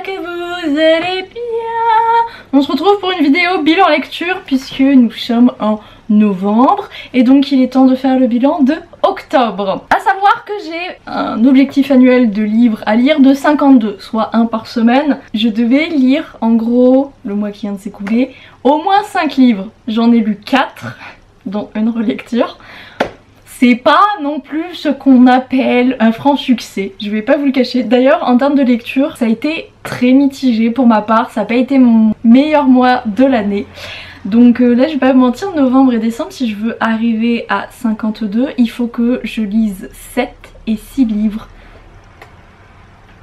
que vous allez bien. On se retrouve pour une vidéo bilan lecture puisque nous sommes en novembre et donc il est temps de faire le bilan de octobre. A savoir que j'ai un objectif annuel de livres à lire de 52, soit un par semaine. Je devais lire en gros, le mois qui vient de s'écouler, au moins 5 livres. J'en ai lu 4, dont une relecture. C'est pas non plus ce qu'on appelle un franc succès, je vais pas vous le cacher. D'ailleurs en termes de lecture ça a été très mitigé pour ma part, ça n'a pas été mon meilleur mois de l'année. Donc là je vais pas vous mentir, novembre et décembre, si je veux arriver à 52, il faut que je lise 7 et 6 livres.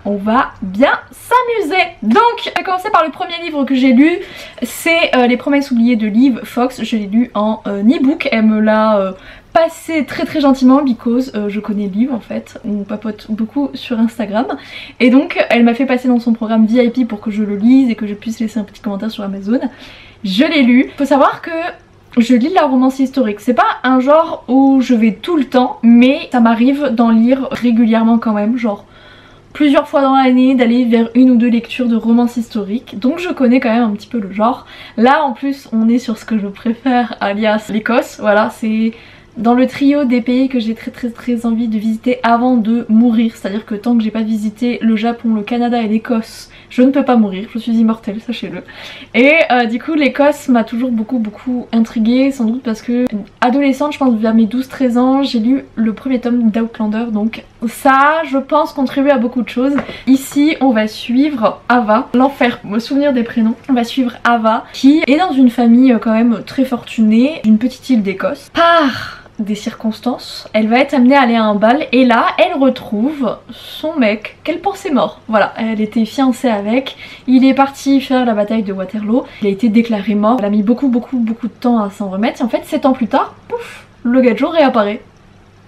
On va bien s'amuser. Donc je vais commencer par le premier livre que j'ai lu, c'est Les Promesses oubliées de Liv Fox. Je l'ai lu en e-book, elle me l'a passé très gentiment because je connais Liv en fait, on papote beaucoup sur Instagram et donc elle m'a fait passer dans son programme VIP pour que je le lise et que je puisse laisser un petit commentaire sur Amazon. Je l'ai lu. Faut savoir que je lis de la romance historique, c'est pas un genre où je vais tout le temps mais ça m'arrive d'en lire régulièrement quand même, genre plusieurs fois dans l'année, d'aller vers une ou deux lectures de romance historique, donc je connais quand même un petit peu le genre. Là en plus on est sur ce que je préfère, alias l'Écosse, voilà, c'est dans le trio des pays que j'ai très envie de visiter avant de mourir, c'est à dire que tant que j'ai pas visité le Japon, le Canada et l'Écosse, je ne peux pas mourir, je suis immortelle, sachez-le. Et du coup l'Écosse m'a toujours beaucoup intriguée, sans doute parce que adolescente, je pense vers mes 12-13 ans, j'ai lu le premier tome d'Outlander, donc ça je pense contribue à beaucoup de choses. Ici on va suivre Ava, l'enfer, me souvenir des prénoms, on va suivre Ava qui est dans une famille quand même très fortunée d'une petite île d'Écosse. Par des circonstances, elle va être amenée à aller à un bal et là elle retrouve son mec qu'elle pensait mort. Voilà, elle était fiancée avec, il est parti faire la bataille de Waterloo, il a été déclaré mort, elle a mis beaucoup de temps à s'en remettre et en fait 7 ans plus tard, pouf, le gadjo réapparaît.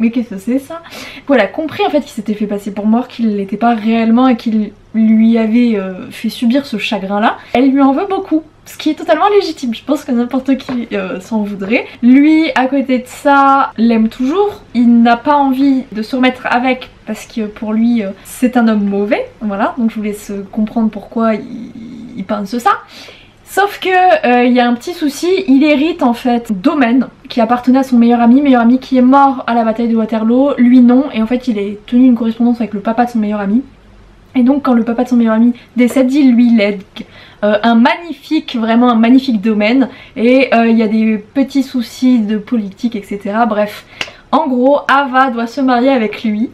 Mais qu'est-ce que c'est ça? Voilà, compris en fait qu'il s'était fait passer pour mort, qu'il l'était pas réellement et qu'il lui avait fait subir ce chagrin là. Elle lui en veut beaucoup, ce qui est totalement légitime, je pense que n'importe qui s'en voudrait. Lui à côté de ça l'aime toujours, il n'a pas envie de se remettre avec parce que pour lui c'est un homme mauvais, voilà, donc je vous laisse comprendre pourquoi il pense ça. Sauf que y a un petit souci, il hérite en fait d'Omen qui appartenait à son meilleur ami qui est mort à la bataille de Waterloo, lui non, et en fait il a tenu une correspondance avec le papa de son meilleur ami. Et donc quand le papa de son meilleur ami décède, il lui lègue vraiment un magnifique domaine, et il y a des petits soucis de politique, etc. Bref, en gros Ava doit se marier avec lui.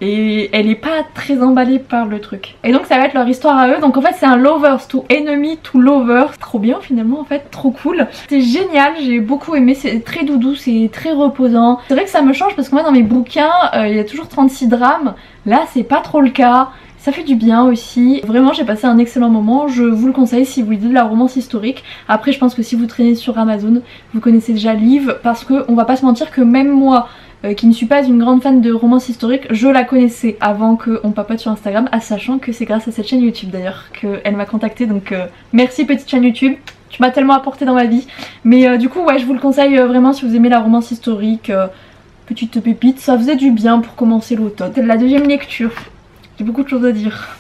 Et elle est pas très emballée par le truc. Et donc ça va être leur histoire à eux. Donc en fait c'est un lovers to enemy to lovers. Trop bien finalement en fait, trop cool. C'est génial, j'ai beaucoup aimé, c'est très doudou, c'est très reposant. C'est vrai que ça me change parce que moi dans mes bouquins il y a toujours 36 drames. Là c'est pas trop le cas. Ça fait du bien aussi. Vraiment j'ai passé un excellent moment. Je vous le conseille si vous lisez de la romance historique. Après je pense que si vous traînez sur Amazon, vous connaissez déjà Liv. Parce que on va pas se mentir que même moi qui ne suis pas une grande fan de romance historique, je la connaissais avant qu'on papote sur Instagram, à sachant que c'est grâce à cette chaîne YouTube d'ailleurs qu'elle m'a contactée, donc merci petite chaîne YouTube, tu m'as tellement apporté dans ma vie. Mais du coup ouais je vous le conseille vraiment si vous aimez la romance historique, petite pépite, ça faisait du bien pour commencer l'automne. C'est la deuxième lecture, j'ai beaucoup de choses à dire.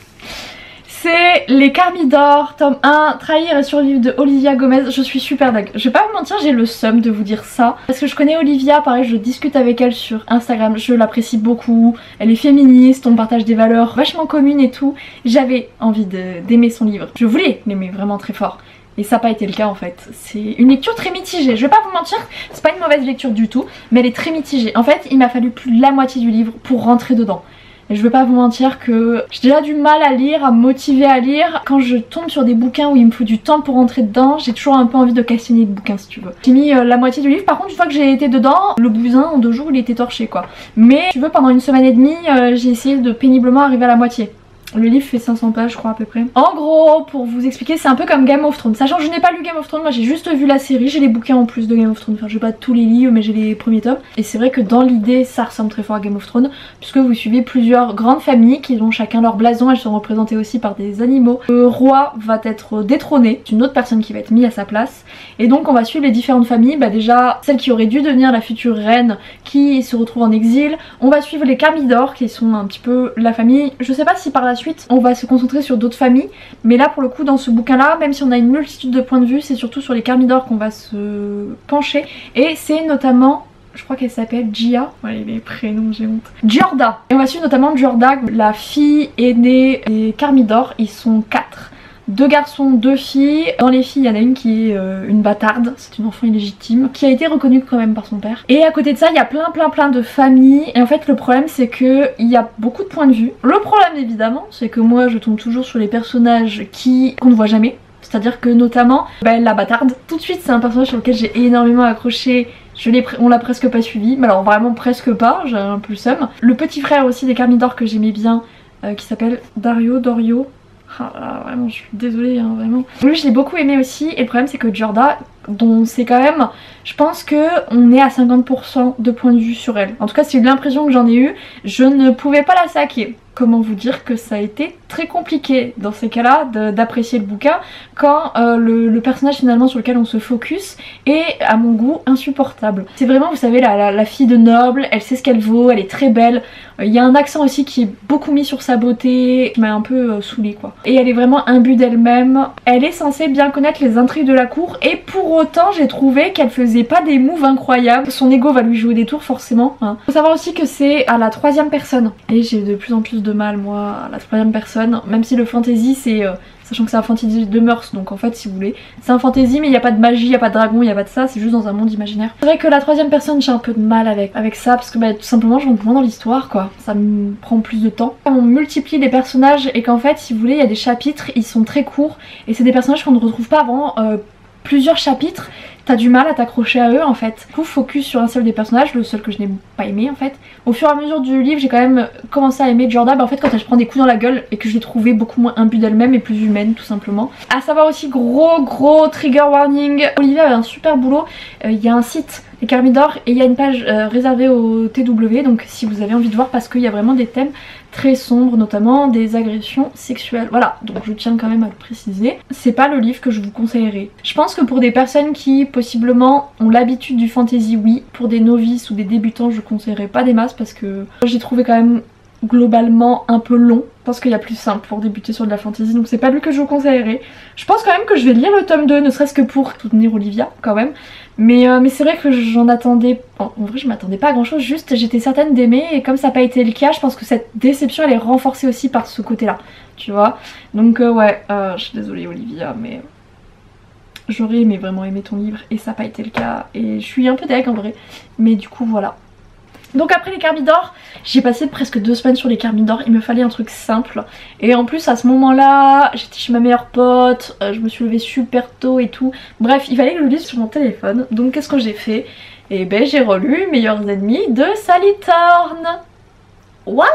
C'est Les Carmidor, tome 1, Trahir et survivre de Olivia Gomez. Je suis super dingue. Je vais pas vous mentir, j'ai le seum de vous dire ça. Parce que je connais Olivia, pareil, je discute avec elle sur Instagram. Je l'apprécie beaucoup. Elle est féministe, on partage des valeurs vachement communes et tout. J'avais envie d'aimer son livre. Je voulais l'aimer vraiment très fort. Et ça n'a pas été le cas en fait. C'est une lecture très mitigée. Je vais pas vous mentir, c'est pas une mauvaise lecture du tout. Mais elle est très mitigée. En fait, il m'a fallu plus de la moitié du livre pour rentrer dedans. Et je vais pas vous mentir que j'ai déjà du mal à lire, à me motiver à lire. Quand je tombe sur des bouquins où il me faut du temps pour rentrer dedans, j'ai toujours un peu envie de cassigner le bouquin si tu veux. J'ai mis la moitié du livre, par contre une fois que j'ai été dedans, le bousin en 2 jours il était torché quoi. Mais tu veux, pendant une semaine et demie, j'ai essayé de péniblement arriver à la moitié. Le livre fait 500 pages je crois à peu près. En gros pour vous expliquer c'est un peu comme Game of Thrones. Sachant que je n'ai pas lu Game of Thrones, moi j'ai juste vu la série, j'ai les bouquins en plus de Game of Thrones. Enfin j'ai pas tous les livres mais j'ai les premiers tomes. Et c'est vrai que dans l'idée ça ressemble très fort à Game of Thrones, puisque vous suivez plusieurs grandes familles qui ont chacun leur blason, elles sont représentées aussi par des animaux. Le roi va être détrôné, c'est une autre personne qui va être mise à sa place. Et donc on va suivre les différentes familles, déjà celle qui aurait dû devenir la future reine qui se retrouve en exil. On va suivre les Carmidor qui sont un petit peu la famille, je sais pas si par la suite ensuite on va se concentrer sur d'autres familles, mais là pour le coup dans ce bouquin là, même si on a une multitude de points de vue, c'est surtout sur les Thermidor qu'on va se pencher, et c'est notamment, je crois qu'elle s'appelle Gia, ouais les prénoms j'ai honte, Giorda, et on va suivre notamment Giorda, la fille aînée des Thermidor. Ils sont 4. 2 garçons, 2 filles. Dans les filles, il y en a une qui est une bâtarde, c'est une enfant illégitime, qui a été reconnue quand même par son père. Et à côté de ça, il y a plein de familles. Et en fait, le problème, c'est que il y a beaucoup de points de vue. Le problème, évidemment, c'est que moi, je tombe toujours sur les personnages qu'on ne voit jamais. C'est-à-dire que notamment, la bâtarde, tout de suite, c'est un personnage sur lequel j'ai énormément accroché. On l'a presque pas suivi, mais alors vraiment presque pas, j'ai un peu le seum. Le petit frère aussi des Thermidor que j'aimais bien, qui s'appelle Dorio. Ah là, vraiment je suis désolée hein, vraiment. Lui je l'ai beaucoup aimé aussi, et le problème c'est que Giorda, dont c'est quand même, je pense que on est à 50% de point de vue sur elle. En tout cas c'est l'impression que j'en ai eu, je ne pouvais pas la saquer. Comment vous dire que ça a été très compliqué dans ces cas-là d'apprécier le bouquin quand le personnage finalement sur lequel on se focus est à mon goût insupportable. C'est vraiment, vous savez, la fille de noble, elle sait ce qu'elle vaut, elle est très belle. Il y a un accent aussi qui est beaucoup mis sur sa beauté, qui m'a un peu saoulée quoi. Et elle est vraiment imbue d'elle-même. Elle est censée bien connaître les intrigues de la cour, et pour autant j'ai trouvé qu'elle faisait pas des moves incroyables. Son ego va lui jouer des tours forcément. Hein. Faut savoir aussi que c'est à la 3e personne, et j'ai de plus en plus de mal moi à la 3e personne, même si le fantasy c'est sachant que c'est un fantasy de mœurs, donc en fait si vous voulez c'est un fantasy mais il n'y a pas de magie, il n'y a pas de dragon, il n'y a pas de ça, c'est juste dans un monde imaginaire. C'est vrai que la 3e personne j'ai un peu de mal avec ça, parce que tout simplement je rentre moins dans l'histoire quoi, ça me prend plus de temps. On multiplie les personnages et qu'en fait si vous voulez il y a des chapitres, ils sont très courts et c'est des personnages qu'on ne retrouve pas avant plusieurs chapitres. T'as du mal à t'accrocher à eux en fait. Du coup focus sur un seul des personnages, le seul que je n'ai pas aimé en fait. Au fur et à mesure du livre j'ai quand même commencé à aimer Giorda, en fait quand elle se prend des coups dans la gueule et que je l'ai trouvée beaucoup moins imbue d'elle-même et plus humaine tout simplement. À savoir aussi gros trigger warning, Olivia a un super boulot, il y a un site les Thermidor et il y a une page réservée au TW, donc si vous avez envie de voir, parce qu'il y a vraiment des thèmes très sombres, notamment des agressions sexuelles. Voilà, donc je tiens quand même à le préciser. C'est pas le livre que je vous conseillerais. Je pense que pour des personnes qui possiblement ont l'habitude du fantasy, oui. Pour des novices ou des débutants, je conseillerais pas des masses parce que j'ai trouvé quand même globalement un peu long. Je pense qu'il y a plus simple pour débuter sur de la fantasy, donc c'est pas lui que je vous conseillerais. Je pense quand même que je vais lire le tome 2, ne serait-ce que pour soutenir Olivia quand même. Mais c'est vrai que j'en attendais... En vrai je m'attendais pas à grand chose, juste j'étais certaine d'aimer, et comme ça n'a pas été le cas, je pense que cette déception elle est renforcée aussi par ce côté là, tu vois. Donc ouais, je suis désolée Olivia, mais... J'aurais aimé vraiment aimer ton livre et ça n'a pas été le cas, et je suis un peu deg en vrai, mais du coup voilà. Donc après les Thermidor, j'ai passé presque 2 semaines sur les Thermidor, il me fallait un truc simple. Et en plus à ce moment là, j'étais chez ma meilleure pote, je me suis levée super tôt et tout. Bref, il fallait que je le lise sur mon téléphone, donc qu'est-ce que j'ai fait? Et ben j'ai relu Meilleurs ennemis de Sally Thorne. Voilà!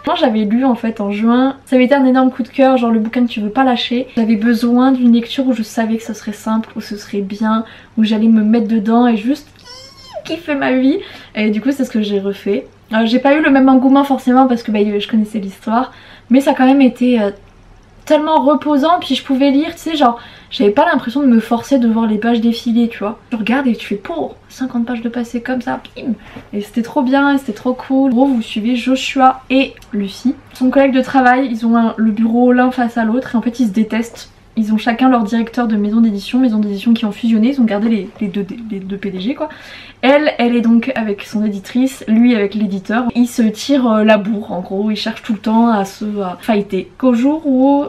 Moi j'avais lu en fait en juin, ça avait été un énorme coup de cœur, genre le bouquin que tu veux pas lâcher. J'avais besoin d'une lecture où je savais que ce serait simple, où ce serait bien, où j'allais me mettre dedans et juste kiffer ma vie. Et du coup c'est ce que j'ai refait. J'ai pas eu le même engouement forcément parce que je connaissais l'histoire, mais ça a quand même été tellement reposant, puis je pouvais lire, tu sais, genre j'avais pas l'impression de me forcer de voir les pages défiler, tu vois. Tu regardes et tu fais pour 50 pages de passé comme ça, bim. Et c'était trop bien, c'était trop cool. En gros vous suivez Joshua et Lucy, son collègue de travail, ils ont le bureau l'un face à l'autre et en fait ils se détestent. Ils ont chacun leur directeur de maison d'édition qui ont fusionné, ils ont gardé les deux PDG quoi. Elle est donc avec son éditrice, lui avec l'éditeur. Ils se tirent la bourre en gros, ils cherchent tout le temps à se fighter. Qu'au jour où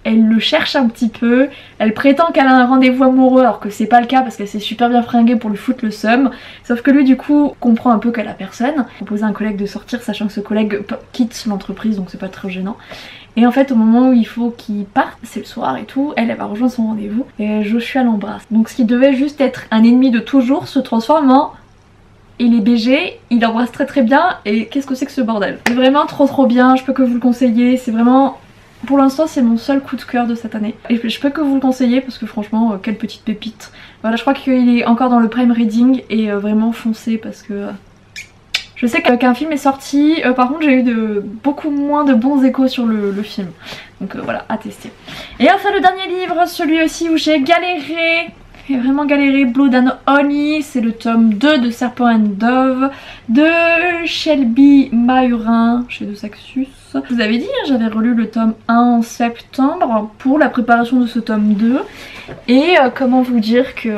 elle le cherche un petit peu, elle prétend qu'elle a un rendez-vous amoureux alors que c'est pas le cas parce qu'elle s'est super bien fringuée pour lui foutre le seum. Sauf que lui du coup comprend un peu qu'elle a personne, proposé à un collègue de sortir sachant que ce collègue quitte l'entreprise donc c'est pas très gênant. Et en fait au moment où il faut qu'il parte, c'est le soir et tout, elle va rejoindre son rendez-vous et Joshua l'embrasse. Donc ce qui devait juste être un ennemi de toujours se transforme en... Il est BG, il l'embrasse très bien et qu'est-ce que c'est que ce bordel? C'est vraiment trop bien, je peux que vous le conseiller, c'est vraiment... Pour l'instant c'est mon seul coup de cœur de cette année. Et je peux que vous le conseiller parce que franchement quelle petite pépite. Voilà, je crois qu'il est encore dans le prime reading et vraiment foncez parce que... Je sais qu'un film est sorti, par contre j'ai eu beaucoup moins de bons échos sur le film. Donc voilà, à tester. Et enfin le dernier livre, celui aussi où j'ai galéré. j'ai vraiment galéré. Blood and Honey, c'est le tome 2 de Serpent and Dove de Shelby Mahurin chez De Saxus. Je vous avais dit, j'avais relu le tome 1 en septembre pour la préparation de ce tome 2. Et comment vous dire que...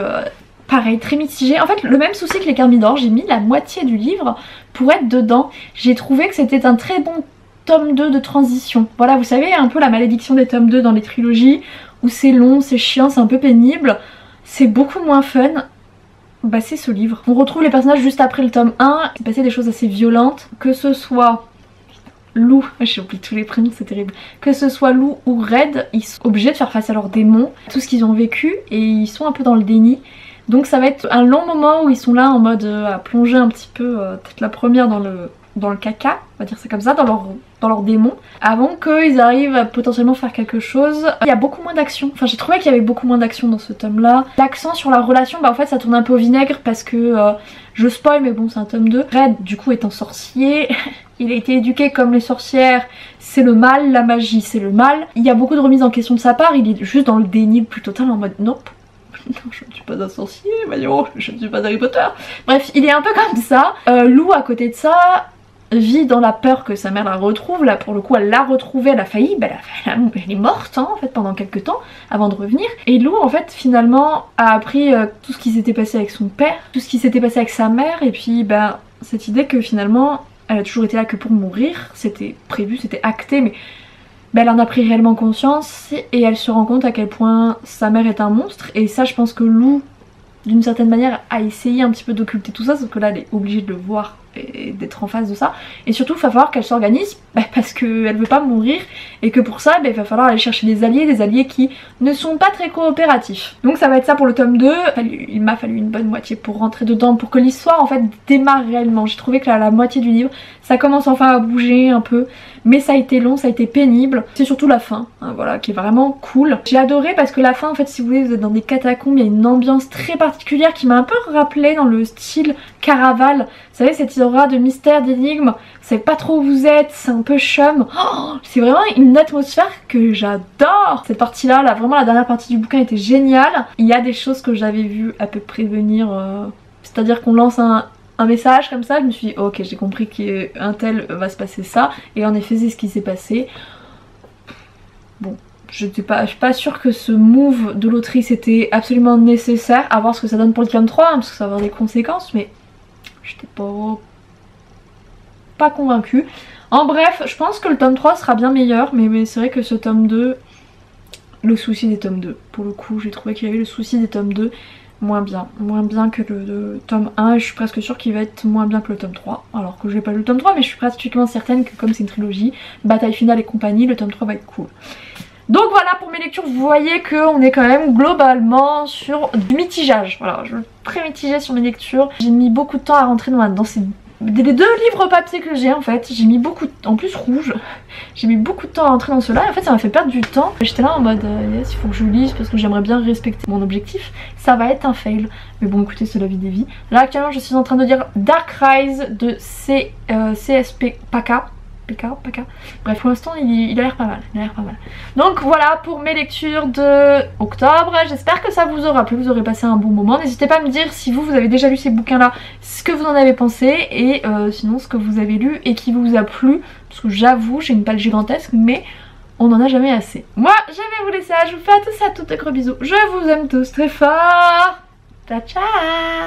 pareil, très mitigé. En fait, le même souci que les Thermidor, j'ai mis la moitié du livre pour être dedans. J'ai trouvé que c'était un très bon tome 2 de transition. Voilà, vous savez, un peu la malédiction des tomes 2 dans les trilogies, où c'est long, c'est chiant, c'est un peu pénible. C'est beaucoup moins fun. Bah c'est ce livre. On retrouve les personnages juste après le tome 1. Il s'est passé des choses assez violentes. Que ce soit Lou, j'ai oublié tous les prénoms, c'est terrible. Que ce soit Lou ou Red, ils sont obligés de faire face à leurs démons, tout ce qu'ils ont vécu, et ils sont un peu dans le déni. Donc ça va être un long moment où ils sont là en mode à plonger un petit peu, peut-être la première dans le caca, on va dire ça comme ça, dans leur démon, avant qu'ils arrivent à potentiellement faire quelque chose. Il y a beaucoup moins d'action, enfin j'ai trouvé qu'il y avait beaucoup moins d'action dans ce tome là. L'accent sur la relation, bah en fait ça tourne un peu au vinaigre parce que, je spoil mais bon c'est un tome 2. Red du coup est un sorcier, il a été éduqué comme les sorcières, c'est le mal, la magie c'est le mal. Il y a beaucoup de remises en question de sa part, il est juste dans le déni le plus total en mode nope. Non, je ne suis pas un sorcier, voyons, je ne suis pas Harry Potter. Bref, il est un peu comme ça. Lou, à côté de ça, vit dans la peur que sa mère la retrouve. Là, pour le coup, elle l'a retrouvée, elle a failli. Bah, elle est morte, hein, en fait, pendant quelques temps, avant de revenir. Et Lou, en fait, finalement, a appris tout ce qui s'était passé avec son père, tout ce qui s'était passé avec sa mère, et puis, bah, cette idée que finalement, elle a toujours été là que pour mourir. C'était prévu, c'était acté, mais... bah, elle en a pris réellement conscience et elle se rend compte à quel point sa mère est un monstre. Et ça, je pense que Lou, d'une certaine manière, a essayé un petit peu d'occulter tout ça, sauf que là, elle est obligée de le voir et d'être en face de ça. Et surtout, il va falloir qu'elle s'organise parce qu'elle veut pas mourir et que pour ça, il va falloir aller chercher des alliés qui ne sont pas très coopératifs. Donc ça va être ça pour le tome 2. Il m'a fallu une bonne moitié pour rentrer dedans, pour que l'histoire en fait démarre réellement. J'ai trouvé que là, la moitié du livre, ça commence enfin à bouger un peu. Mais ça a été long, ça a été pénible. C'est surtout la fin, hein, voilà, qui est vraiment cool. J'ai adoré parce que la fin, en fait, si vous voulez, vous êtes dans des catacombes, il y a une ambiance très particulière qui m'a un peu rappelé dans le style Caraval. Vous savez, cette aura de mystère, d'énigme, vous savez pas trop où vous êtes, c'est un peu chum. Oh, c'est vraiment une atmosphère que j'adore. Cette partie-là, là, vraiment la dernière partie du bouquin était géniale. Il y a des choses que j'avais vues à peu près venir, c'est-à-dire qu'on lance un message comme ça, je me suis dit ok, j'ai compris qu'un tel va se passer ça, et en effet c'est ce qui s'est passé. Bon, je suis pas sûre que ce move de l'autrice était absolument nécessaire, à voir ce que ça donne pour le tome 3, hein, parce que ça va avoir des conséquences, mais j'étais pas convaincue. En bref, je pense que le tome 3 sera bien meilleur, mais c'est vrai que ce tome 2, le souci des tomes 2, pour le coup j'ai trouvé qu'il y avait le souci des tomes 2, moins bien que le tome 1, et je suis presque sûre qu'il va être moins bien que le tome 3, alors que j'ai pas lu le tome 3, mais je suis pratiquement certaine que comme c'est une trilogie, bataille finale et compagnie, le tome 3 va être cool. Donc voilà pour mes lectures, vous voyez qu'on est quand même globalement sur du mitigage, voilà, je suis très mitigée sur mes lectures, j'ai mis beaucoup de temps à rentrer dans ces... des 2 livres papier que j'ai en fait, j'ai mis beaucoup de... en plus rouge, j'ai mis beaucoup de temps à entrer dans cela et en fait ça m'a fait perdre du temps. J'étais là en mode yes, il faut que je lise parce que j'aimerais bien respecter mon objectif, ça va être un fail. Mais bon écoutez, c'est la vie des vies. Là actuellement je suis en train de lire Dark Rise de CSP Paka. Bref, pour l'instant il a l'air pas mal, Donc voilà pour mes lectures de octobre. J'espère que ça vous aura plu, vous aurez passé un bon moment. N'hésitez pas à me dire si vous avez déjà lu ces bouquins là, ce que vous en avez pensé, et sinon ce que vous avez lu et qui vous a plu, parce que j'avoue j'ai une palle gigantesque mais on n'en a jamais assez. Moi je vais vous laisser, je vous fais à tous de gros bisous, je vous aime tous très fort, ciao ciao.